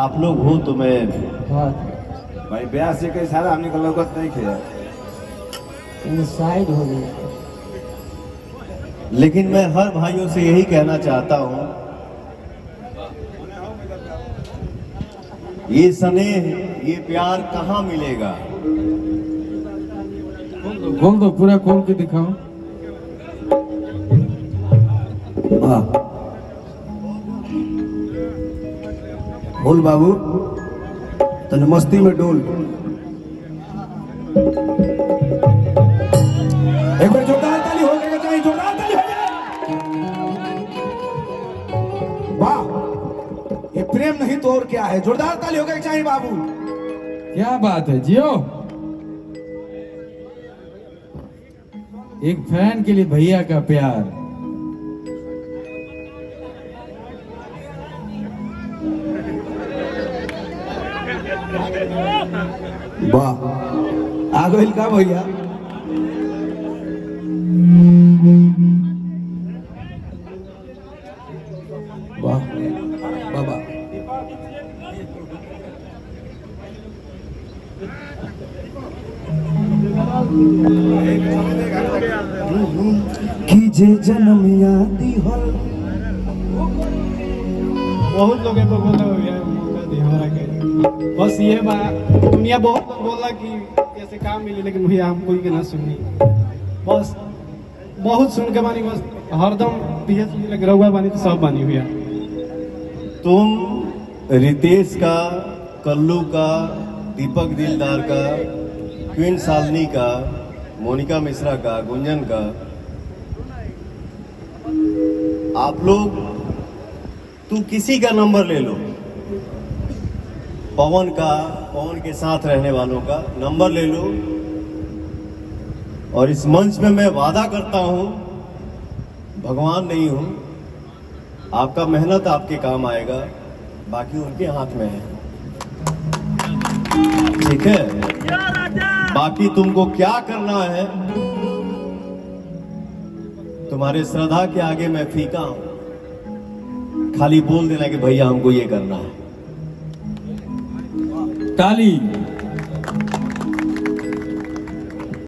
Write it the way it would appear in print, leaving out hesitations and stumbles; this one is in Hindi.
आप लोग हो तो मैं भाई ब्याह से कई सारा हमने को लगत नहीं किया, साइड हो गई। लेकिन मैं हर भाइयों से यही कहना चाहता हूं, ये स्नेह, ये प्यार कहाँ मिलेगा? खोल दो, पूरा खोल के दिखाओ। वाह बोल बाबू, तन मस्ती में डोल। एक बार जोरदार ताली हो जाएगा, चाहिए जोरदार ताली हो जाए। वाह, ये प्रेम नहीं तो और क्या है? जोरदार ताली हो गया चाहिए बाबू। क्या बात है जियो। एक फैन के लिए भैया का प्यार। वाह, आ गई का भैया? वाह बाबा, कीजे जन्म यादी हल। बहुत लोग तो बोला मौका दे हमरा के, बस ये बात दुनिया बहुत लोग बोला कि कैसे काम मिले, लेकिन भैया हम कोई के ना सुनी, बस बहुत सुन के बानी, बस हरदम पीएचडी लग रहा बानी तो सब बानी भैया। तुम रितेश का, कल्लू का, दीपक दिलदार का, क्वीन शालिनी का, मोनिका मिश्रा का, गुंजन का, आप लोग, तू किसी का नंबर ले लो, पवन का, पवन के साथ रहने वालों का नंबर ले लो, और इस मंच में मैं वादा करता हूं, भगवान नहीं हूं, आपका मेहनत आपके काम आएगा, बाकी उनके हाथ में है, ठीक है? बाकी तुमको क्या करना है, तुम्हारे श्रद्धा के आगे मैं फीका हूं, खाली बोल देना कि भैया हमको ये करना है। ताली।